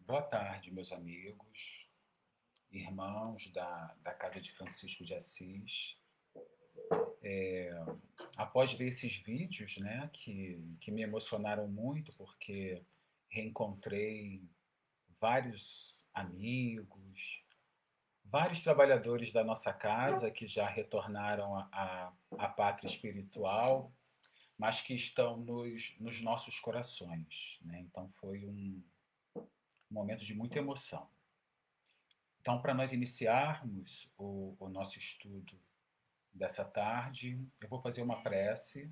Boa tarde, meus amigos, irmãos da Casa de Francisco de Assis. Após ver esses vídeos, né, que me emocionaram muito, porque reencontrei vários amigos, vários trabalhadores da nossa casa que já retornaram à pátria espiritual, mas que estão nos nossos corações, né? Então foi um momento de muita emoção. Então, para nós iniciarmos o nosso estudo dessa tarde, eu vou fazer uma prece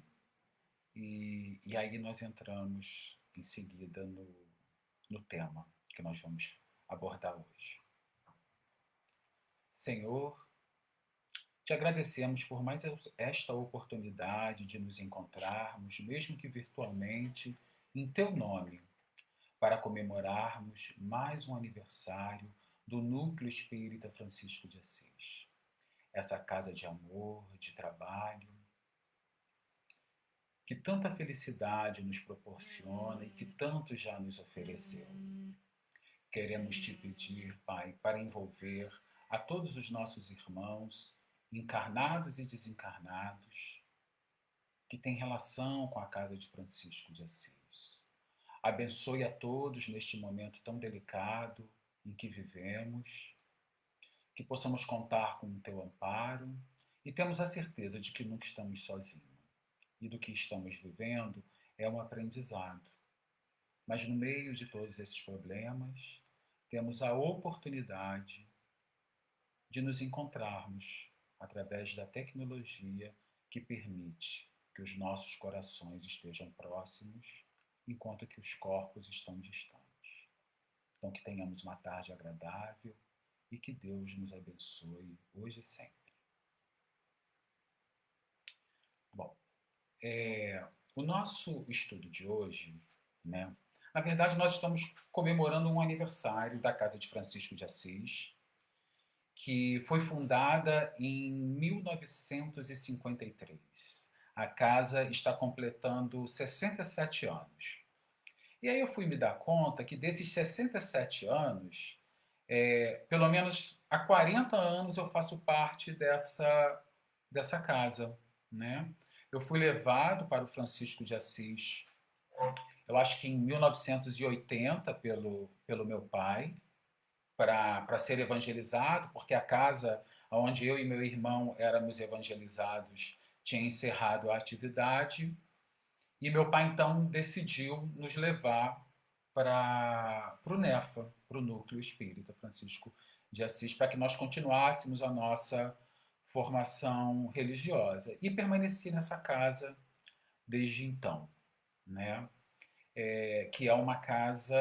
e aí nós entramos em seguida no tema que nós vamos abordar hoje. Senhor, te agradecemos por mais esta oportunidade de nos encontrarmos, mesmo que virtualmente, em teu nome, para comemorarmos mais um aniversário do Núcleo Espírita Francisco de Assis. Essa casa de amor, de trabalho, que tanta felicidade nos proporciona e que tanto já nos ofereceu. Queremos te pedir, Pai, para envolver a todos os nossos irmãos, encarnados e desencarnados, que têm relação com a casa de Francisco de Assis. Abençoe a todos neste momento tão delicado em que vivemos, que possamos contar com o teu amparo e temos a certeza de que nunca estamos sozinhos e do que estamos vivendo é um aprendizado. Mas no meio de todos esses problemas, temos a oportunidade de nos encontrarmos através da tecnologia que permite que os nossos corações estejam próximos, enquanto que os corpos estão distantes. Então, que tenhamos uma tarde agradável e que Deus nos abençoe hoje e sempre. Bom, o nosso estudo de hoje, né? Na verdade, nós estamos comemorando um aniversário da Casa de Francisco de Assis, que foi fundada em 1953. A casa está completando 67 anos. E aí eu fui me dar conta que desses 67 anos, pelo menos há 40 anos eu faço parte dessa casa, né? Eu fui levado para o Francisco de Assis, eu acho que em 1980, pelo meu pai, para ser evangelizado, porque a casa onde eu e meu irmão éramos evangelizados tinha encerrado a atividade, e meu pai então decidiu nos levar para o NEFA, para o Núcleo Espírita Francisco de Assis, para que nós continuássemos a nossa formação religiosa. E permaneci nessa casa desde então, né? Que é uma casa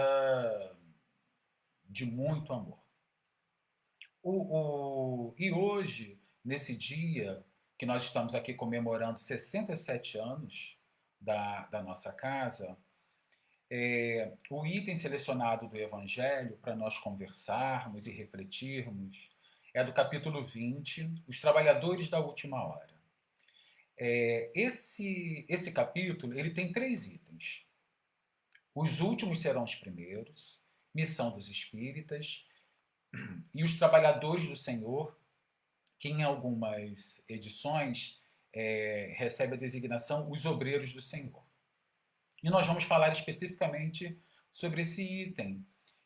de muito amor. E hoje, nesse dia que nós estamos aqui comemorando 67 anos da nossa casa, o item selecionado do Evangelho para nós conversarmos e refletirmos é do capítulo 20, Os Trabalhadores da Última Hora. Esse capítulo ele tem 3 itens. Os últimos serão os primeiros, missão dos espíritas e os trabalhadores do Senhor, que em algumas edições recebe a designação os obreiros do Senhor. E nós vamos falar especificamente sobre esse item,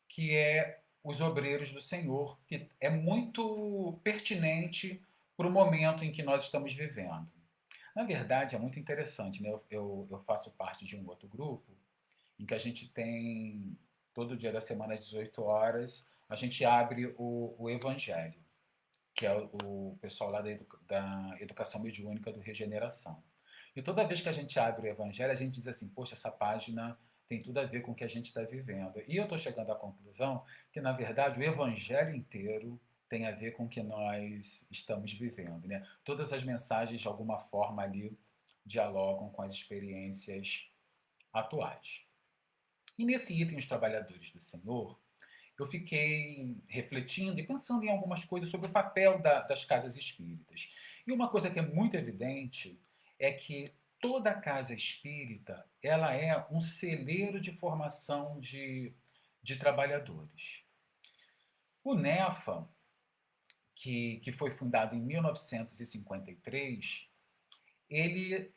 que é os obreiros do Senhor, que é muito pertinente para o momento em que nós estamos vivendo. Na verdade, é muito interessante, né? Eu faço parte de um outro grupo em que a gente tem, todo dia da semana, às 18 horas, a gente abre o Evangelho, que é o pessoal lá da Educação Mediúnica do Regeneração. E toda vez que a gente abre o Evangelho, a gente diz assim, poxa, essa página tem tudo a ver com o que a gente está vivendo. E eu estou chegando à conclusão que, na verdade, o Evangelho inteiro tem a ver com o que nós estamos vivendo, né? Todas as mensagens, de alguma forma, ali dialogam com as experiências atuais. E nesse item, os trabalhadores do Senhor, eu fiquei refletindo e pensando em algumas coisas sobre o papel das casas espíritas. E uma coisa que é muito evidente é que toda casa espírita ela é um celeiro de formação de trabalhadores. O NEFA, que foi fundado em 1953, ele,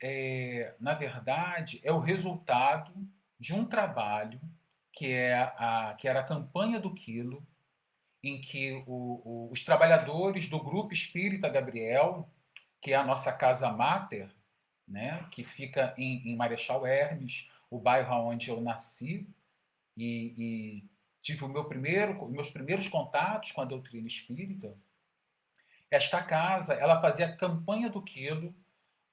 na verdade, é o resultado de um trabalho que era a campanha do quilo, em que os trabalhadores do Grupo Espírita Gabriel, que é a nossa casa máter, né, que fica em Marechal Hermes, o bairro onde eu nasci, e tive meus primeiros contatos com a doutrina espírita. Esta casa, ela fazia campanha do quilo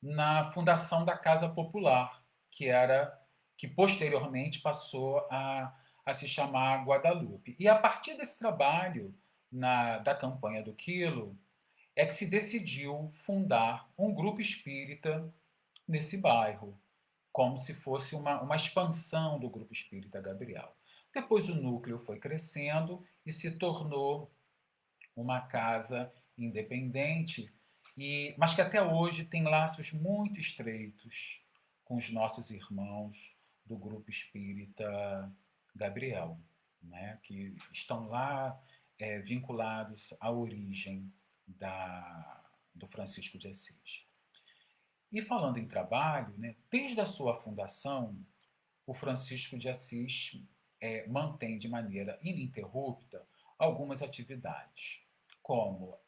na fundação da Casa Popular, que posteriormente passou a se chamar Guadalupe. E a partir desse trabalho da campanha do quilo é que se decidiu fundar um grupo espírita nesse bairro, como se fosse uma expansão do grupo espírita Gabriel. Depois o núcleo foi crescendo e se tornou uma casa independente, mas que até hoje tem laços muito estreitos com os nossos irmãos do grupo espírita Gabriel, né, que estão lá vinculados à origem do Francisco de Assis. E falando em trabalho, né, desde a sua fundação, o Francisco de Assis mantém de maneira ininterrupta algumas atividades, como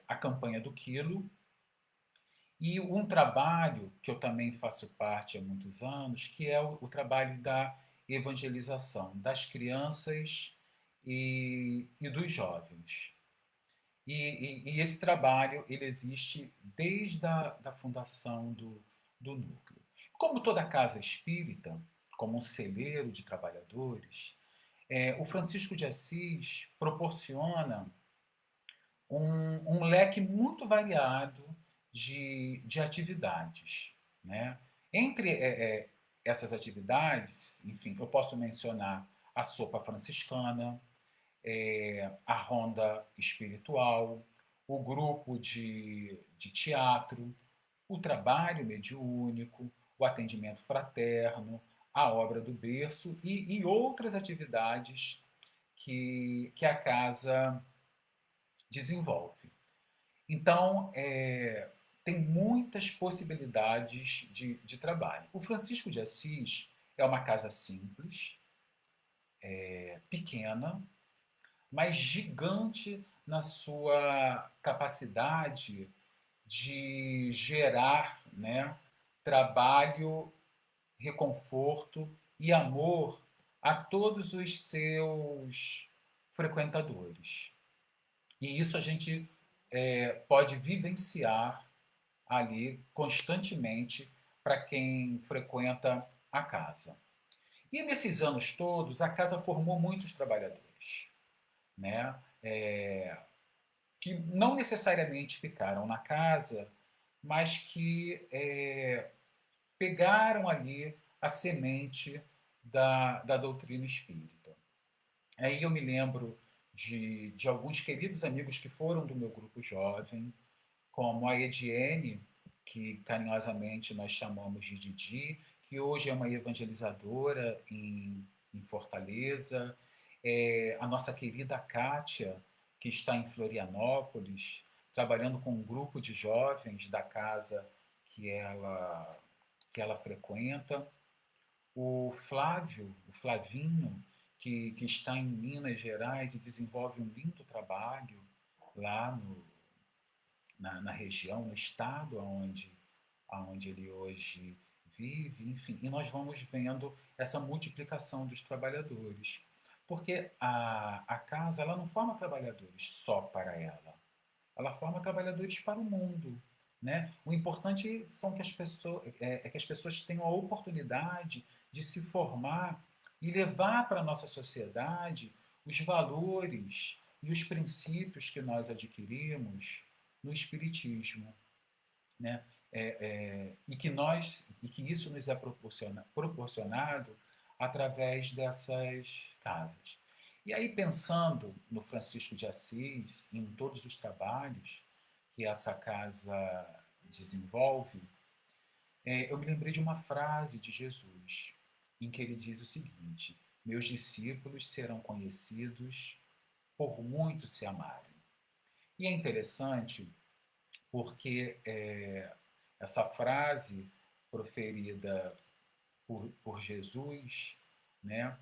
a campanha do quilo e um trabalho que eu também faço parte há muitos anos, que é o trabalho da evangelização das crianças e dos jovens. E esse trabalho ele existe desde da fundação do núcleo. Como toda casa espírita, como um celeiro de trabalhadores, o Francisco de Assis proporciona um leque muito variado de atividades. Né? Entre essas atividades, enfim, eu posso mencionar a sopa franciscana, a ronda espiritual, o grupo de teatro, o trabalho mediúnico, o atendimento fraterno, a obra do berço e outras atividades que a casa desenvolve. Então, tem muitas possibilidades de trabalho. O Francisco de Assis é uma casa simples, pequena, mas gigante na sua capacidade de gerar, né, trabalho, reconforto e amor a todos os seus frequentadores. E isso a gente pode vivenciar ali constantemente para quem frequenta a casa. E nesses anos todos, a casa formou muitos trabalhadores, né? Que não necessariamente ficaram na casa, mas que pegaram ali a semente da doutrina espírita. Aí eu me lembro de alguns queridos amigos que foram do meu grupo jovem, como a Ediene, que carinhosamente nós chamamos de Didi, que hoje é uma evangelizadora em Fortaleza, a nossa querida Kátia, que está em Florianópolis, trabalhando com um grupo de jovens da casa que ela frequenta, o Flavinho, que está em Minas Gerais e desenvolve um lindo trabalho lá na região, no estado onde ele hoje vive, enfim. E nós vamos vendo essa multiplicação dos trabalhadores. Porque a casa ela não forma trabalhadores só para ela forma trabalhadores para o mundo. Né? O importante são que as pessoas, é que as pessoas tenham a oportunidade de se formar e levar para a nossa sociedade os valores e os princípios que nós adquirimos no Espiritismo. Né? E que isso nos é proporcionado através dessas casas. E aí, pensando no Francisco de Assis, em todos os trabalhos que essa casa desenvolve, eu me lembrei de uma frase de Jesus, em que ele diz o seguinte: meus discípulos serão conhecidos por muito se amarem. E é interessante porque essa frase proferida por Jesus, né,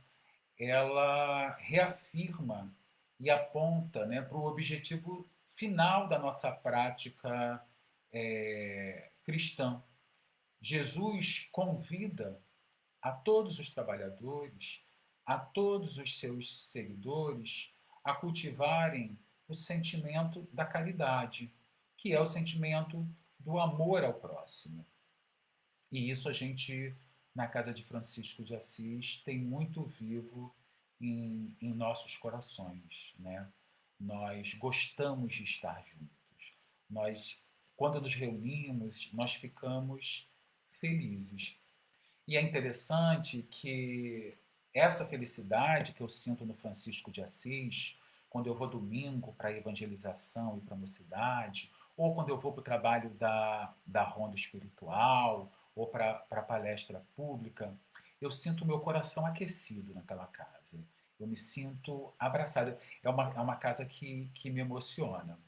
ela reafirma e aponta, né, para o objetivo final da nossa prática cristã. Jesus convida a todos os trabalhadores, a todos os seus seguidores, a cultivarem o sentimento da caridade, que é o sentimento do amor ao próximo. E isso a gente, na casa de Francisco de Assis, tem muito vivo em nossos corações, né? Nós gostamos de estar juntos. Nós, quando nos reunimos, nós ficamos felizes. E é interessante que essa felicidade que eu sinto no Francisco de Assis, quando eu vou domingo para a evangelização e para a mocidade, ou quando eu vou para o trabalho da ronda espiritual, ou para a palestra pública, eu sinto o meu coração aquecido naquela casa. Eu me sinto abraçado. É uma casa que me emociona.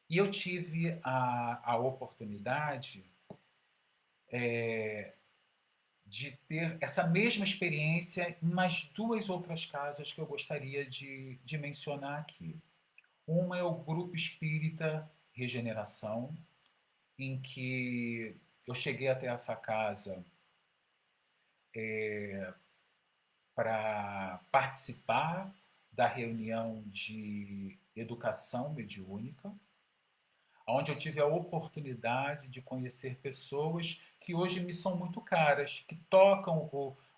E eu tive a oportunidade de ter essa mesma experiência em mais duas outras casas que eu gostaria de mencionar aqui. Uma é o Grupo Espírita Regeneração, em que eu cheguei até essa casa para participar da reunião de educação mediúnica, onde eu tive a oportunidade de conhecer pessoas que hoje me são muito caras, que tocam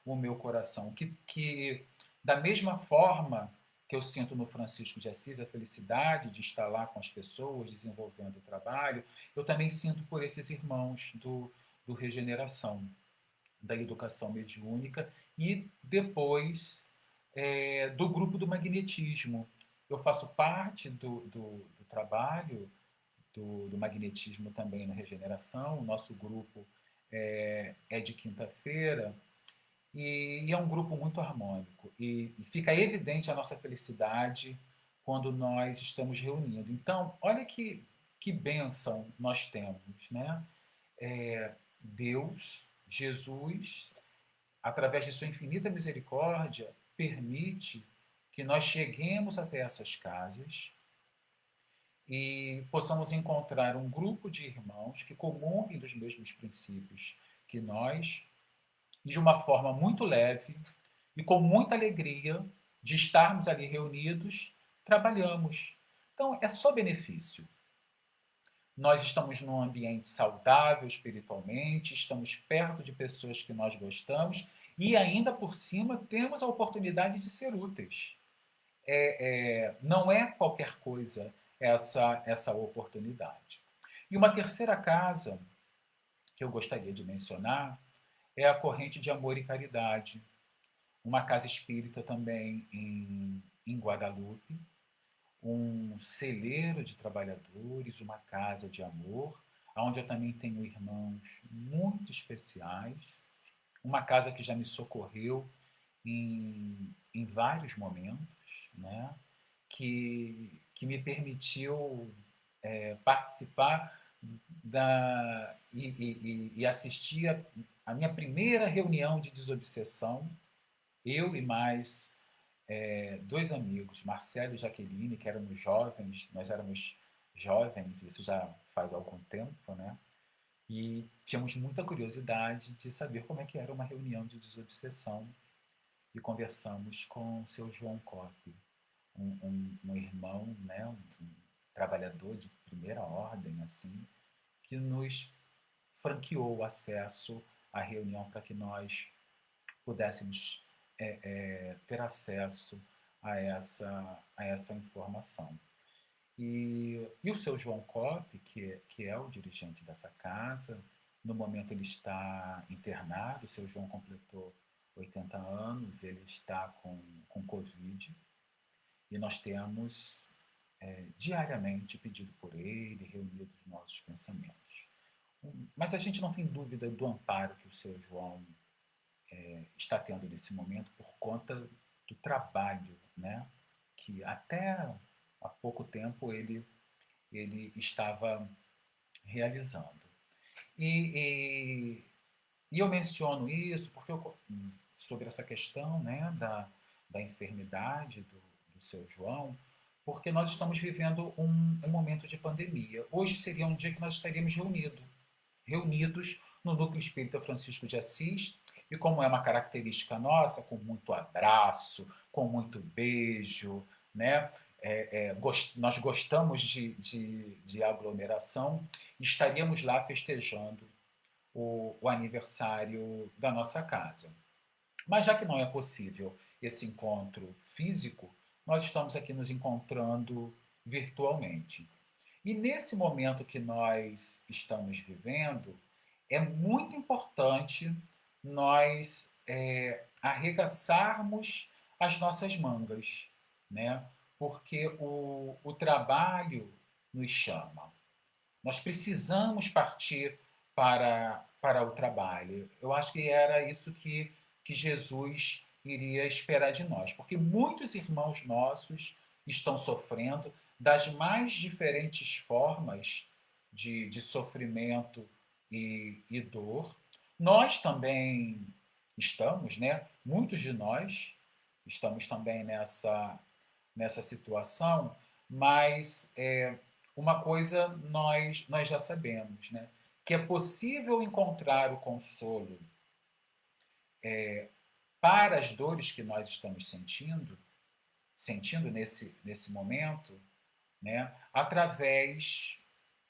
o meu coração, que da mesma forma que eu sinto no Francisco de Assis a felicidade de estar lá com as pessoas, desenvolvendo o trabalho, eu também sinto por esses irmãos do Regeneração, da educação mediúnica e depois do grupo do magnetismo. Eu faço parte do trabalho do magnetismo também na regeneração. O nosso grupo é de quinta-feira e é um grupo muito harmônico. E fica evidente a nossa felicidade quando nós estamos reunindo. Então, olha que bênção nós temos, né? Deus, Jesus, através de sua infinita misericórdia, permite que nós cheguemos até essas casas e possamos encontrar um grupo de irmãos que comunguem dos mesmos princípios que nós, e de uma forma muito leve e com muita alegria de estarmos ali reunidos, trabalhamos. Então, é só benefício. Nós estamos num ambiente saudável espiritualmente, estamos perto de pessoas que nós gostamos e ainda por cima temos a oportunidade de ser úteis. Não é qualquer coisa essa oportunidade. E uma terceira casa que eu gostaria de mencionar é a Corrente de Amor e Caridade, uma casa espírita também em Guadalupe, um celeiro de trabalhadores, uma casa de amor, onde eu também tenho irmãos muito especiais, uma casa que já me socorreu em vários momentos, né? que me permitiu participar e assistir a minha primeira reunião de desobsessão, eu e mais dois amigos, Marcelo e Jaqueline, que éramos jovens, nós éramos jovens, isso já faz algum tempo, né? E tínhamos muita curiosidade de saber como é que era uma reunião de desobsessão e conversamos com o seu João Cop, um irmão, né, um trabalhador de primeira ordem, assim, que nos franqueou o acesso à reunião para que nós pudéssemos ter acesso a essa informação. E o seu João Cop, que é o dirigente dessa casa, no momento ele está internado, o seu João completou 80 anos, ele está com Covid, e nós temos diariamente pedido por ele, reunido os nossos pensamentos. Mas a gente não tem dúvida do amparo que o seu João está tendo nesse momento por conta do trabalho, né? Que até há pouco tempo ele estava realizando. E, e eu menciono isso porque sobre essa questão, né, da enfermidade do seu João, porque nós estamos vivendo um momento de pandemia. Hoje seria um dia que nós estaríamos reunidos no Núcleo Espírita Francisco de Assis, e como é uma característica nossa, com muito abraço, com muito beijo, né? Nós gostamos de aglomeração, estaríamos lá festejando o aniversário da nossa casa. Mas já que não é possível esse encontro físico, nós estamos aqui nos encontrando virtualmente. E nesse momento que nós estamos vivendo, é muito importante nós arregaçarmos as nossas mangas, né? Porque o trabalho nos chama. Nós precisamos partir para o trabalho. Eu acho que era isso que Jesus iria esperar de nós, porque muitos irmãos nossos estão sofrendo das mais diferentes formas de sofrimento e dor. Nós também estamos, né? Muitos de nós estamos também nessa situação, mas uma coisa nós já sabemos, né? Que é possível encontrar o consolo para as dores que nós estamos sentindo nesse momento, né? Através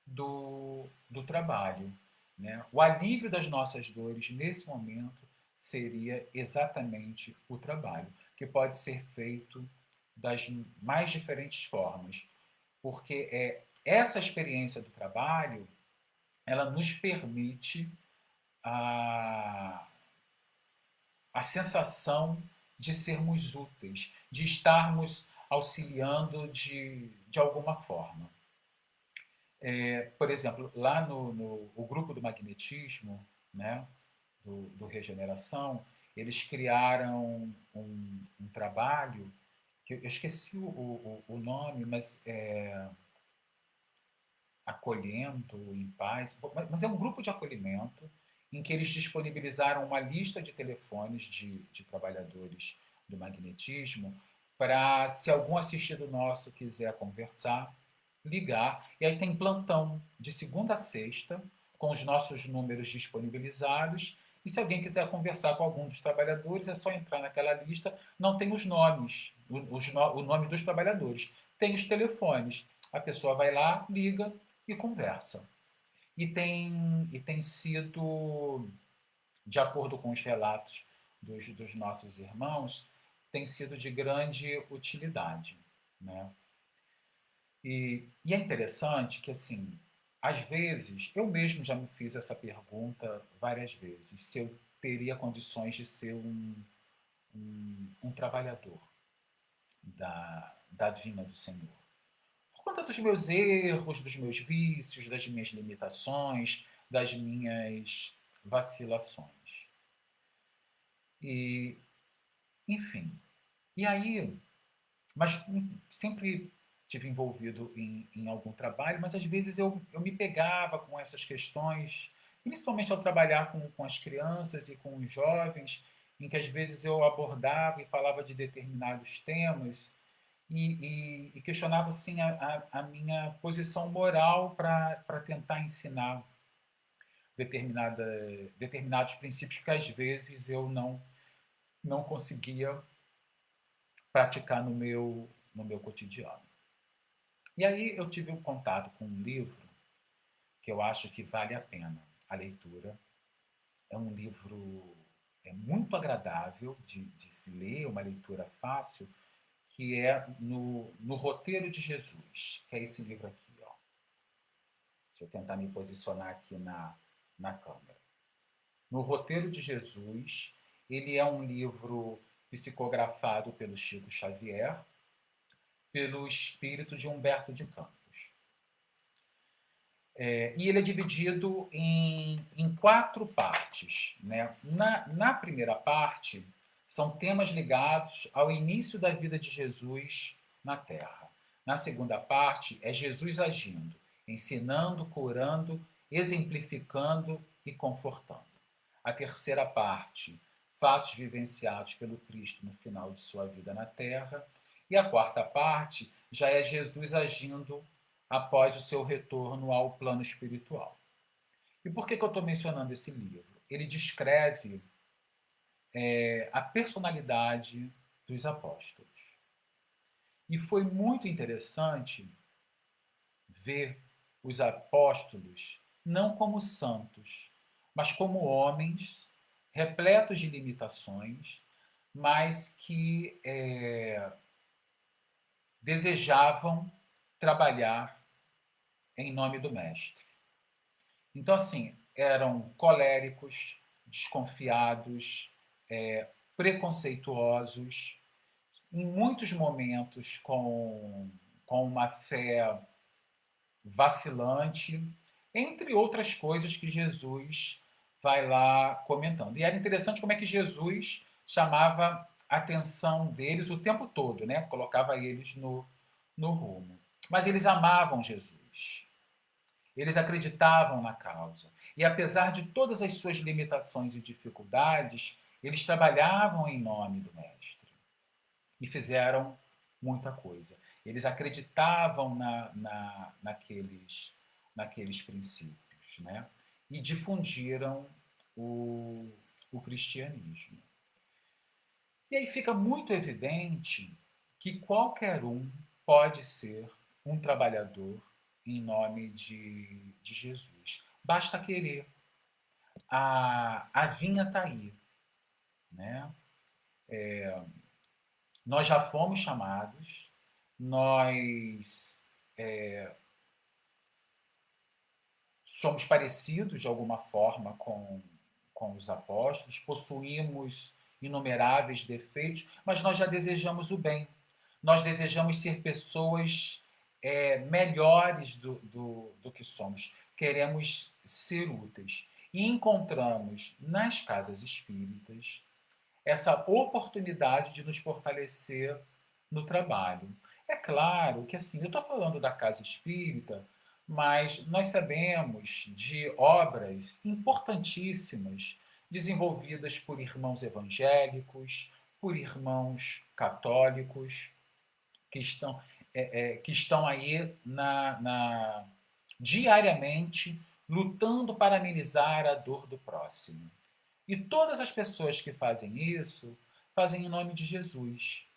do trabalho. Né? O alívio das nossas dores nesse momento seria exatamente o trabalho, que pode ser feito das mais diferentes formas, porque essa experiência do trabalho ela nos permite a, a sensação de sermos úteis, de estarmos auxiliando de alguma forma. Por exemplo, lá no o grupo do magnetismo, né, do Regeneração, eles criaram um trabalho, que eu esqueci o nome, mas Acolhendo em Paz, mas é um grupo de acolhimento em que eles disponibilizaram uma lista de telefones de trabalhadores do magnetismo para, se algum assistido nosso quiser conversar, ligar. E aí tem plantão de segunda a sexta, com os nossos números disponibilizados. E se alguém quiser conversar com algum dos trabalhadores, é só entrar naquela lista. Não tem os nomes, o nome dos trabalhadores, tem os telefones. A pessoa vai lá, liga e conversa. E tem sido, de acordo com os relatos dos nossos irmãos, tem sido de grande utilidade. Né? E é interessante que, assim, às vezes, eu mesmo já me fiz essa pergunta várias vezes, se eu teria condições de ser um trabalhador da vinha do Senhor. Por conta dos meus erros, dos meus vícios, das minhas limitações, das minhas vacilações. E, enfim. E aí, mas sempre tive envolvido em algum trabalho, mas às vezes eu me pegava com essas questões, principalmente ao trabalhar com as crianças e com os jovens, em que às vezes eu abordava e falava de determinados temas e questionava assim a minha posição moral para tentar ensinar determinados princípios que às vezes eu não conseguia praticar no meu cotidiano. E aí eu tive um contato com um livro que eu acho que vale a pena a leitura. É um livro muito agradável de se ler, uma leitura fácil, que é no Roteiro de Jesus, que é esse livro aqui. Ó. Deixa eu tentar me posicionar aqui na câmera. No Roteiro de Jesus, ele é um livro psicografado pelo Chico Xavier, pelo espírito de Humberto de Campos. E ele é dividido em quatro partes. Né? Na primeira parte, são temas ligados ao início da vida de Jesus na Terra. Na segunda parte, é Jesus agindo, ensinando, curando, exemplificando e confortando. A terceira parte, fatos vivenciados pelo Cristo no final de sua vida na Terra. E a quarta parte já é Jesus agindo após o seu retorno ao plano espiritual. E por que eu estou mencionando esse livro? Ele descreve a personalidade dos apóstolos. E foi muito interessante ver os apóstolos não como santos, mas como homens repletos de limitações, mas que desejavam trabalhar em nome do Mestre. Então, assim, eram coléricos, desconfiados, preconceituosos, em muitos momentos com uma fé vacilante, entre outras coisas que Jesus vai lá comentando. E era interessante como é que Jesus chamava a atenção deles o tempo todo, né? Colocava eles no rumo. Mas eles amavam Jesus. Eles acreditavam na causa. E apesar de todas as suas limitações e dificuldades, eles trabalhavam em nome do Mestre e fizeram muita coisa. Eles acreditavam naqueles princípios, né? E difundiram o cristianismo. E aí fica muito evidente que qualquer um pode ser um trabalhador em nome de Jesus. Basta querer. A vinha está aí. Né? Nós já fomos chamados, nós somos parecidos de alguma forma com os apóstolos, possuímos inumeráveis defeitos, mas nós já desejamos o bem. Nós desejamos ser pessoas melhores do que somos. Queremos ser úteis. E encontramos nas casas espíritas essa oportunidade de nos fortalecer no trabalho. É claro que, assim, eu estou falando da casa espírita, mas nós sabemos de obras importantíssimas desenvolvidas por irmãos evangélicos, por irmãos católicos, que estão aí diariamente lutando para amenizar a dor do próximo. E todas as pessoas que fazem isso, fazem em nome de Jesus.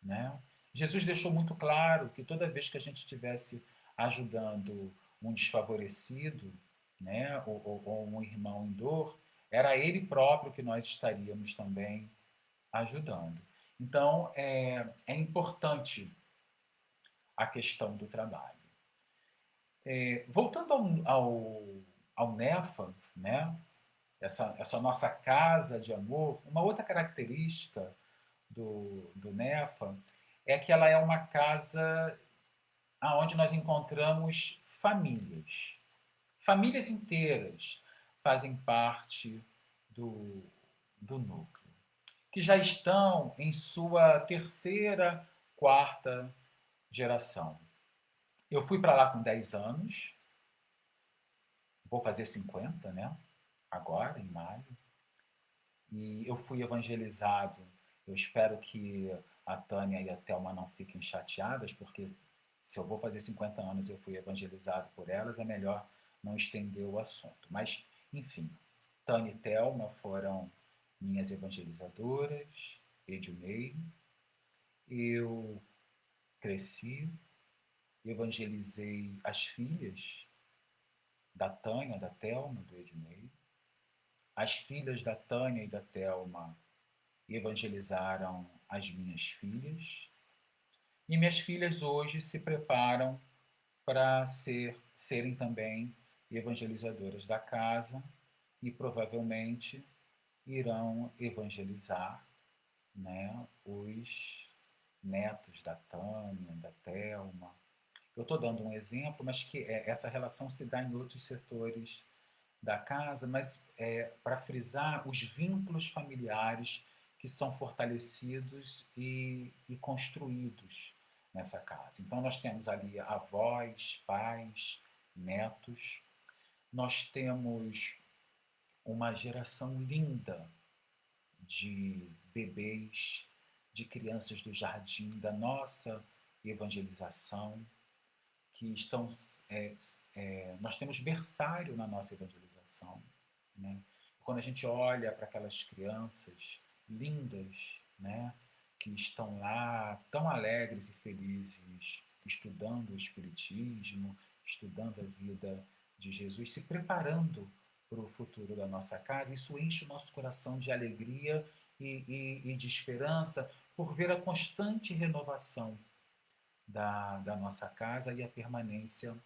Né? Jesus deixou muito claro que toda vez que a gente estivesse ajudando um desfavorecido, né, ou um irmão em dor, era ele próprio que nós estaríamos também ajudando. Então, é importante a questão do trabalho. Voltando ao NEFA, né, essa nossa casa de amor, uma outra característica do NEFA é que ela é uma casa onde nós encontramos famílias. Famílias inteiras fazem parte do núcleo, que já estão em sua terceira, quarta geração. Eu fui para lá com 10 anos, vou fazer 50, né? Agora, em maio. E eu fui evangelizado. Eu espero que a Tânia e a Thelma não fiquem chateadas, porque se eu vou fazer 50 anos e eu fui evangelizado por elas, é melhor não estender o assunto. Mas, enfim, Tânia e Thelma foram minhas evangelizadoras, Edilnei. Eu cresci, evangelizei as filhas da Tânia, da Thelma, do Ednei. As filhas da Tânia e da Thelma evangelizaram as minhas filhas. E minhas filhas hoje se preparam para serem também evangelizadoras da casa e provavelmente irão evangelizar, né, os netos da Tânia, da Thelma Eu estou dando um exemplo, mas que essa relação se dá em outros setores da casa, mas para frisar os vínculos familiares que são fortalecidos e construídos nessa casa. Então, nós temos ali avós, pais, netos, nós temos uma geração linda de bebês, de crianças do jardim, da nossa evangelização, que estão. Nós temos berçário na nossa evangelização. Né? Quando a gente olha para aquelas crianças lindas, né, que estão lá tão alegres e felizes, estudando o Espiritismo, estudando a vida de Jesus, se preparando para o futuro da nossa casa, isso enche o nosso coração de alegria e de esperança por ver a constante renovação da nossa casa e a permanência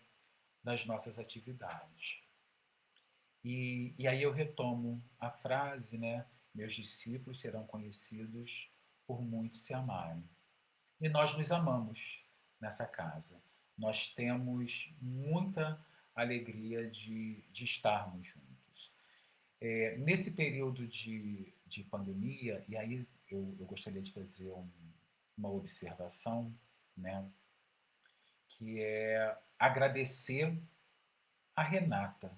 das nossas atividades. E aí eu retomo a frase, né? Meus discípulos serão conhecidos por muitos se amarem. E nós nos amamos nessa casa. Nós temos muita alegria de estarmos juntos. Nesse período de pandemia, e aí eu gostaria de fazer uma observação, né? Que é agradecer a Renata.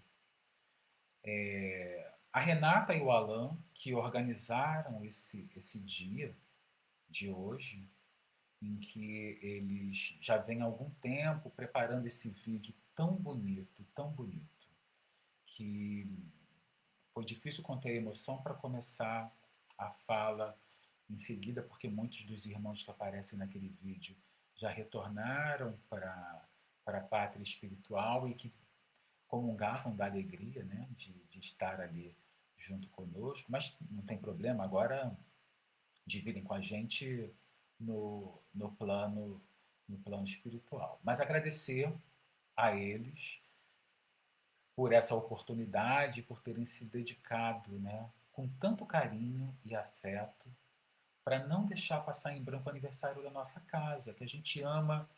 A Renata e o Alan, que organizaram esse dia de hoje, em que eles já vêm há algum tempo preparando esse vídeo tão bonito, que foi difícil conter a emoção para começar a fala em seguida, porque muitos dos irmãos que aparecem naquele vídeo já retornaram para a pátria espiritual e que comungavam da alegria, né, de estar ali junto conosco, mas não tem problema, agora dividem com a gente no plano espiritual. Mas agradecer a eles por essa oportunidade, por terem se dedicado, né, com tanto carinho e afeto, para não deixar passar em branco o aniversário da nossa casa, que a gente ama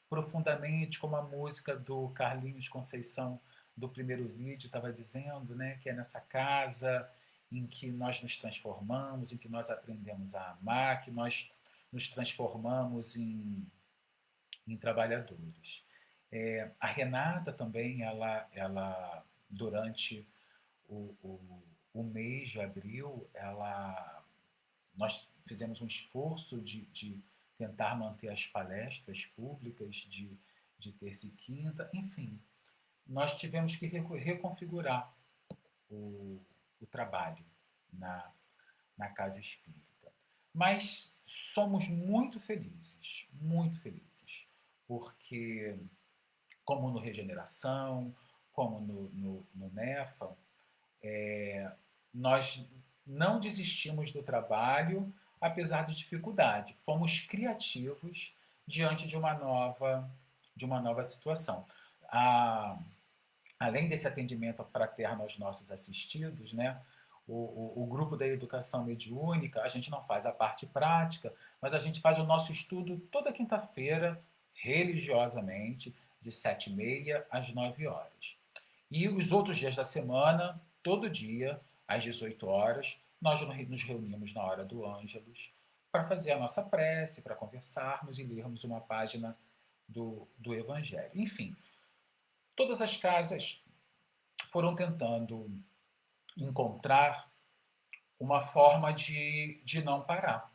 profundamente, como a música do Carlinhos Conceição do primeiro vídeo estava dizendo, né, que é nessa casa em que nós nos transformamos, em que nós aprendemos a amar, que nós nos transformamos em trabalhadores. A Renata também, ela durante o mês de abril, nós fizemos um esforço de tentar manter as palestras públicas de terça e quinta, enfim, nós tivemos que reconfigurar o trabalho na casa espírita. Mas somos muito felizes, porque, como no Regeneração, como no NEFA, nós não desistimos do trabalho, apesar de dificuldade. Fomos criativos diante de uma nova situação. Além desse atendimento fraterno aos nossos assistidos, né, o grupo da educação mediúnica, a gente não faz a parte prática, mas a gente faz o nosso estudo toda quinta-feira, religiosamente, de 7h30 às 9h. E os outros dias da semana, todo dia, às 18h, nós nos reunimos na hora do Ângelus para fazer a nossa prece, para conversarmos e lermos uma página do Evangelho. Enfim, todas as casas foram tentando encontrar uma forma de não parar,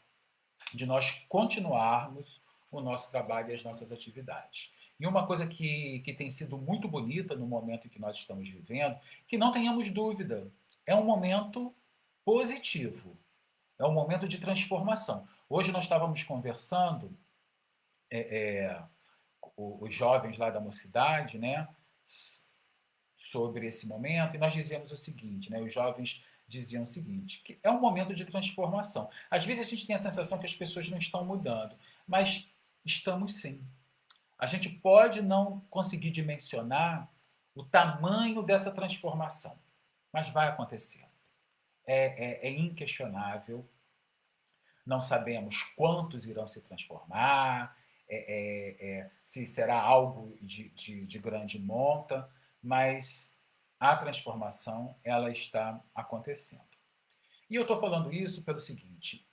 de nós continuarmos o nosso trabalho e as nossas atividades. E uma coisa que tem sido muito bonita no momento em que nós estamos vivendo, que não tenhamos dúvida, é um momento positivo, é um momento de transformação. Hoje nós estávamos conversando, os jovens lá da mocidade, né, sobre esse momento, e nós dizemos o seguinte, né, os jovens diziam o seguinte, que é um momento de transformação. Às vezes a gente tem a sensação que as pessoas não estão mudando, mas estamos sim. A gente pode não conseguir dimensionar o tamanho dessa transformação, mas vai acontecer. É inquestionável. Não sabemos quantos irão se transformar, se será algo de grande monta, mas a transformação ela está acontecendo. E eu estou falando isso pelo seguinte,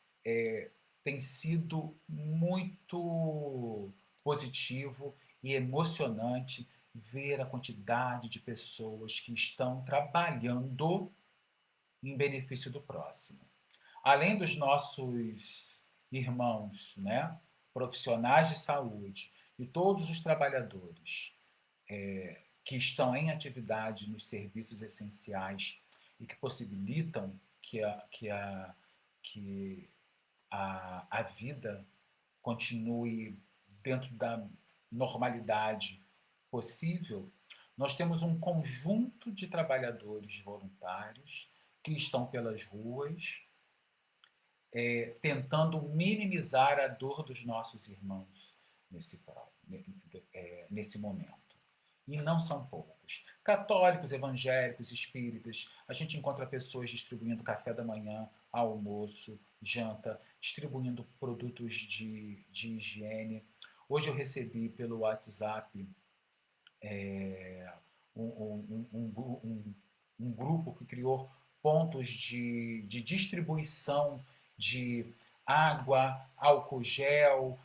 tem sido muito positivo e emocionante ver a quantidade de pessoas que estão trabalhando em benefício do próximo. Além dos nossos irmãos, né, profissionais de saúde e todos os trabalhadores que estão em atividade nos serviços essenciais e que possibilitam que a vida continue dentro da normalidade possível, nós temos um conjunto de trabalhadores voluntários que estão pelas ruas tentando minimizar a dor dos nossos irmãos nesse momento. E não são poucos. Católicos, evangélicos, espíritas, a gente encontra pessoas distribuindo café da manhã, almoço, janta, distribuindo produtos de higiene. Hoje eu recebi pelo WhatsApp um grupo que criou pontos de distribuição de água, álcool gel,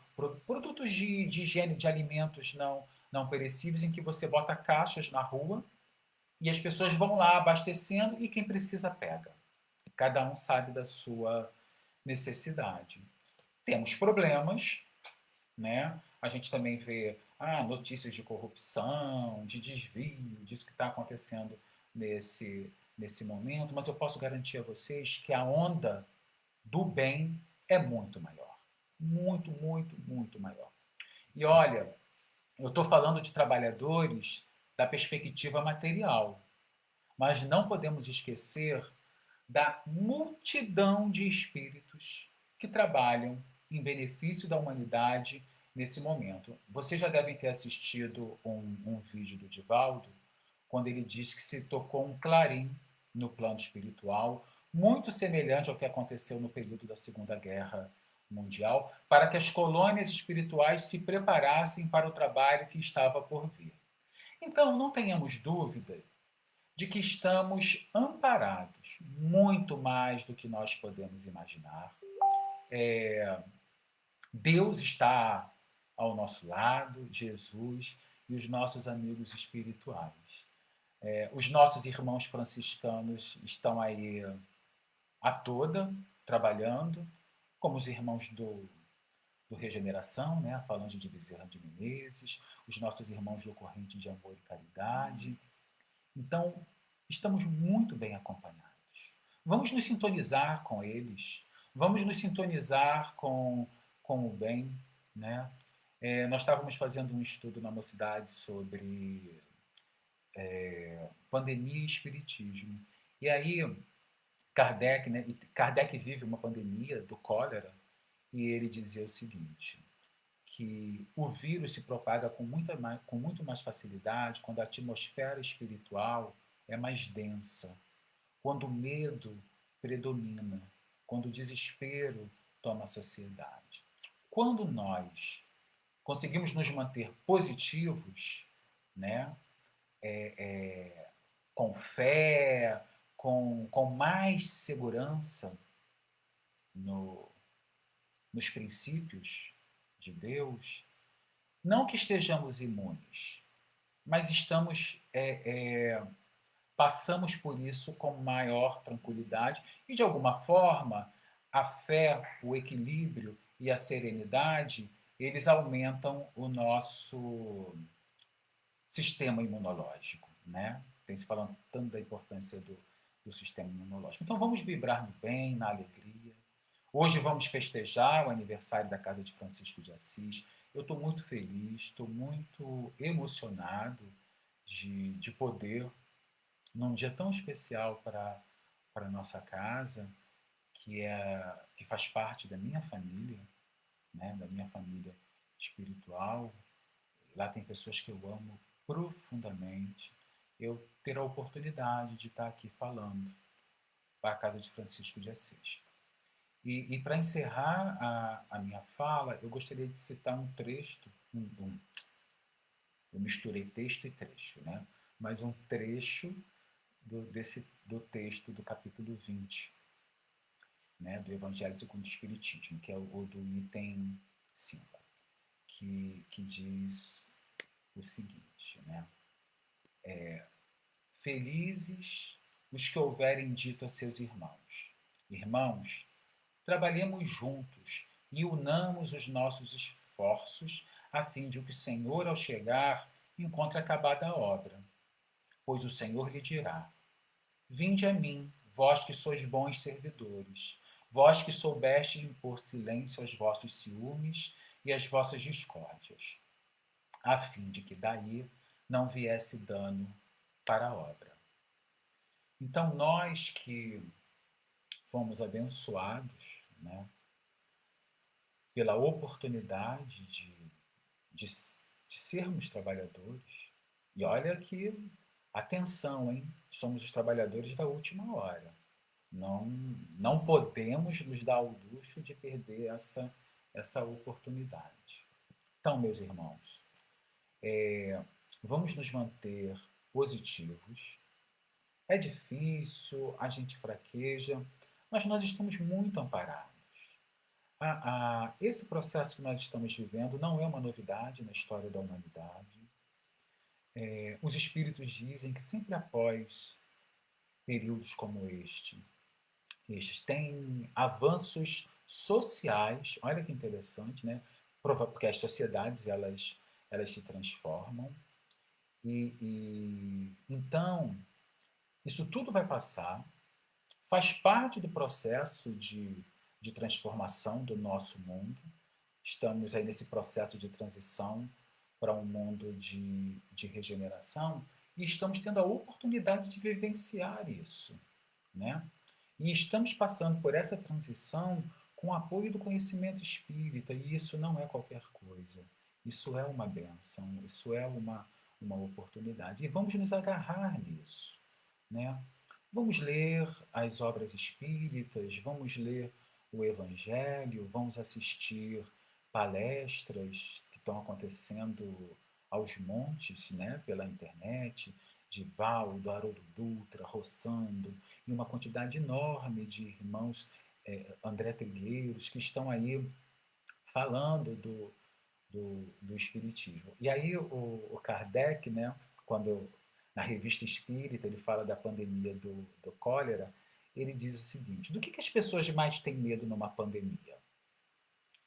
produtos de higiene de alimentos não perecíveis, em que você bota caixas na rua e as pessoas vão lá abastecendo e quem precisa pega. Cada um sabe da sua necessidade. Temos problemas, né? A gente também vê notícias de corrupção, de desvio, disso que está acontecendo nesse momento, mas eu posso garantir a vocês que a onda do bem é muito maior. Muito, muito, muito maior. E olha, eu estou falando de trabalhadores da perspectiva material, mas não podemos esquecer da multidão de espíritos que trabalham em benefício da humanidade nesse momento. Vocês já devem ter assistido um vídeo do Divaldo, quando ele diz que se tocou um clarim no plano espiritual, muito semelhante ao que aconteceu no período da Segunda Guerra Mundial, para que as colônias espirituais se preparassem para o trabalho que estava por vir. Então, não tenhamos dúvida de que estamos amparados, muito mais do que nós podemos imaginar. Deus está ao nosso lado, Jesus e os nossos amigos espirituais. Os nossos irmãos franciscanos estão aí a toda, trabalhando, como os irmãos do Regeneração, né? A Falange de Bezerra de Menezes, os nossos irmãos do Corrente de Amor e Caridade. Então, estamos muito bem acompanhados. Vamos nos sintonizar com eles, vamos nos sintonizar com o bem. Né? Nós estávamos fazendo um estudo na mocidade sobre pandemia e espiritismo. E aí, Kardec, né? Kardec vive uma pandemia do cólera, e ele dizia o seguinte, que o vírus se propaga com muito mais facilidade quando a atmosfera espiritual é mais densa, quando o medo predomina, quando o desespero toma a sociedade. Quando nós conseguimos nos manter positivos, né, com fé, com mais segurança nos princípios de Deus, não que estejamos imunes, mas passamos por isso com maior tranquilidade e, de alguma forma, a fé, o equilíbrio e a serenidade, eles aumentam o nosso sistema imunológico, né? Tem se falando tanto da importância do sistema imunológico. Então vamos vibrar no bem, na alegria. Hoje vamos festejar o aniversário da Casa de Francisco de Assis. Eu estou muito feliz, estou muito emocionado de poder, num dia tão especial para a nossa casa, que faz parte da minha família, né, da minha família espiritual. Lá tem pessoas que eu amo profundamente. Eu ter a oportunidade de estar aqui falando para a Casa de Francisco de Assis. E para encerrar a minha fala, eu gostaria de citar um trecho, eu misturei texto e trecho, né? Mas um trecho do texto do capítulo 20, né? Do Evangelho segundo o Espiritismo, que é o do item 5, que diz o seguinte, né? Felizes os que houverem dito a seus irmãos: Irmãos, trabalhemos juntos e unamos os nossos esforços a fim de que o Senhor, ao chegar, encontre acabada a obra. Pois o Senhor lhe dirá: Vinde a mim, vós que sois bons servidores, vós que soubestes impor silêncio aos vossos ciúmes e às vossas discórdias, a fim de que daí não viesse dano para a obra. Então, nós que fomos abençoados, né, pela oportunidade de, de sermos trabalhadores, e olha que, atenção, hein? Somos os trabalhadores da última hora. Não, não podemos nos dar o luxo de perder essa oportunidade. Então, meus irmãos, vamos nos manter positivos. É difícil, a gente fraqueja, mas nós estamos muito amparados. Esse processo que nós estamos vivendo não é uma novidade na história da humanidade. Os espíritos dizem que sempre após períodos como estes têm avanços sociais, olha que interessante, né? Porque as sociedades elas se transformam e então isso tudo vai passar, faz parte do processo de transformação do nosso mundo. Estamos aí nesse processo de transição para um mundo de regeneração e estamos tendo a oportunidade de vivenciar isso, né? E estamos passando por essa transição com o apoio do conhecimento espírita, e isso não é qualquer coisa. Isso é uma benção, isso é uma oportunidade. E vamos nos agarrar nisso, né? Vamos ler as obras espíritas, vamos ler o Evangelho, vamos assistir palestras que estão acontecendo aos montes, né, pela internet, de Valdo, Haroldo Dutra, Rossando, e uma quantidade enorme de irmãos, André Trigueiros, que estão aí falando do Espiritismo. E aí o Kardec, né, quando na revista Espírita ele fala da pandemia do cólera, ele diz o seguinte: do que as pessoas mais têm medo numa pandemia?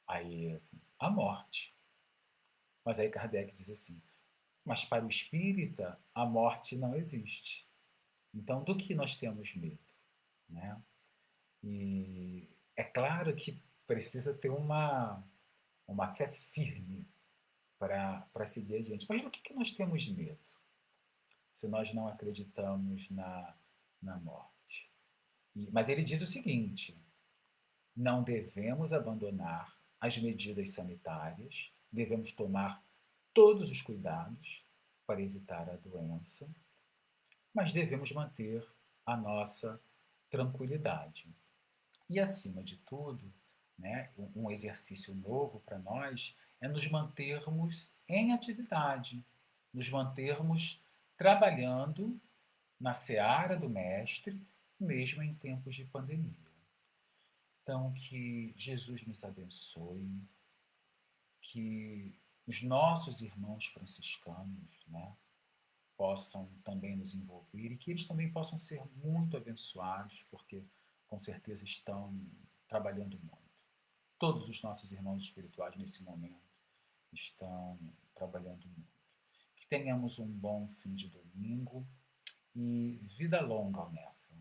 Aí, assim, a morte. Mas aí Kardec diz assim: mas para o espírita, a morte não existe. Então, do que nós temos medo? Né? E é claro que precisa ter uma fé firme para seguir adiante. Mas do que nós temos medo se nós não acreditamos na morte? Mas ele diz o seguinte: não devemos abandonar as medidas sanitárias, devemos tomar todos os cuidados para evitar a doença, mas devemos manter a nossa tranquilidade. E, acima de tudo, né, um exercício novo para nós é nos mantermos em atividade, nos mantermos trabalhando na seara do Mestre, mesmo em tempos de pandemia. Então, que Jesus nos abençoe, que os nossos irmãos franciscanos, né, possam também nos envolver e que eles também possam ser muito abençoados, porque com certeza estão trabalhando muito. Todos os nossos irmãos espirituais nesse momento estão trabalhando muito. Que tenhamos um bom fim de domingo e vida longa ao Nefa,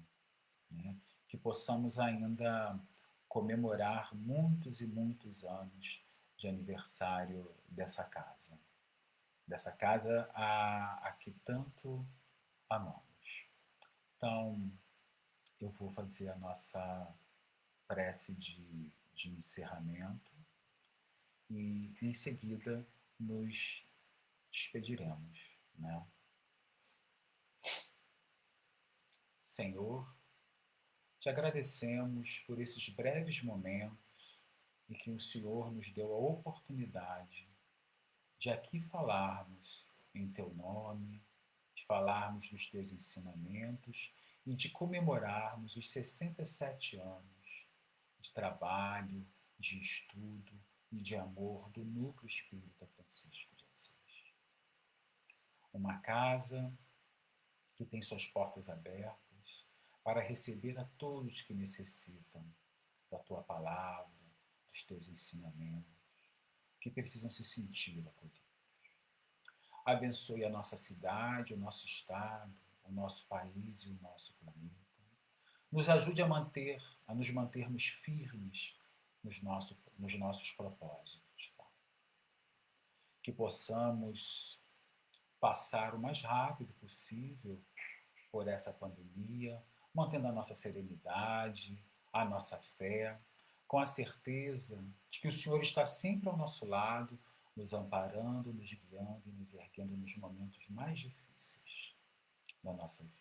né? Que possamos ainda comemorar muitos e muitos anos de aniversário dessa casa a que tanto amamos. Então, eu vou fazer a nossa prece de encerramento e, em seguida, nos despediremos, né? Senhor, Te agradecemos por esses breves momentos em que o Senhor nos deu a oportunidade de aqui falarmos em teu nome, de falarmos dos teus ensinamentos e de comemorarmos os 67 anos de trabalho, de estudo e de amor do Núcleo Espírita Francisco de Assis. Uma casa que tem suas portas abertas para receber a todos que necessitam da tua palavra, dos teus ensinamentos, que precisam se sentir acolhidos. Abençoe a nossa cidade, o nosso estado, o nosso país e o nosso planeta. Nos ajude a nos mantermos firmes nos nossos propósitos. Tá? Que possamos passar o mais rápido possível por essa pandemia, mantendo a nossa serenidade, a nossa fé, com a certeza de que o Senhor está sempre ao nosso lado, nos amparando, nos guiando e nos erguendo nos momentos mais difíceis da nossa vida.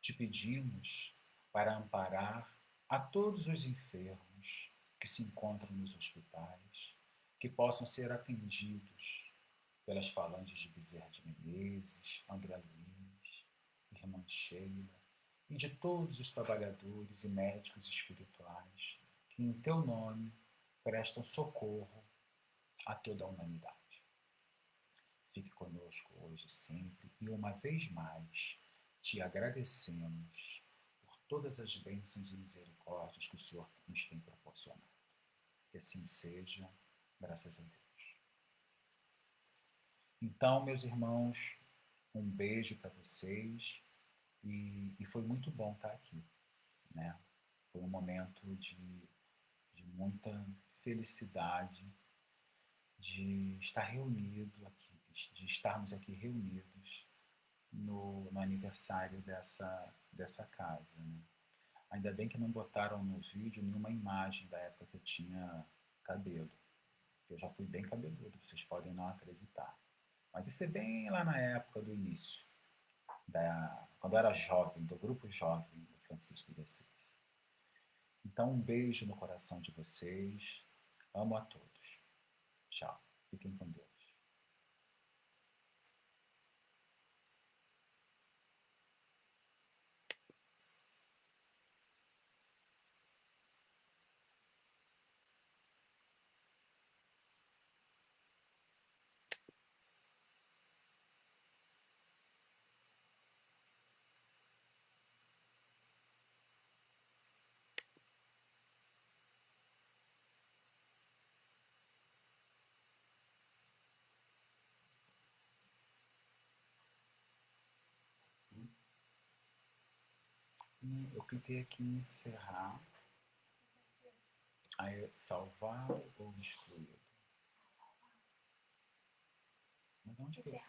Te pedimos para amparar a todos os enfermos que se encontram nos hospitais, que possam ser atendidos pelas falanges de Bezerra de Menezes, André Luiz, irmã Sheila e de todos os trabalhadores e médicos espirituais que, em teu nome, prestam socorro a toda a humanidade. Fique conosco hoje e sempre e, uma vez mais, te agradecemos por todas as bênçãos e misericórdias que o Senhor nos tem proporcionado. Que assim seja, graças a Deus. Então, meus irmãos, um beijo para vocês e foi muito bom estar aqui, né? Foi um momento de muita felicidade de estar reunido aqui, de estarmos aqui reunidos no aniversário dessa casa, né? Ainda bem que não botaram no vídeo nenhuma imagem da época que eu tinha cabelo. Eu já fui bem cabeludo, vocês podem não acreditar. Mas isso é bem lá na época do início, quando eu era jovem, do grupo jovem do Francisco de Assis. Então, um beijo no coração de vocês. Amo a todos. Tchau. Fiquem com Deus. Eu cliquei aqui em encerrar. Aí salvar ou excluir? Mas onde que eu...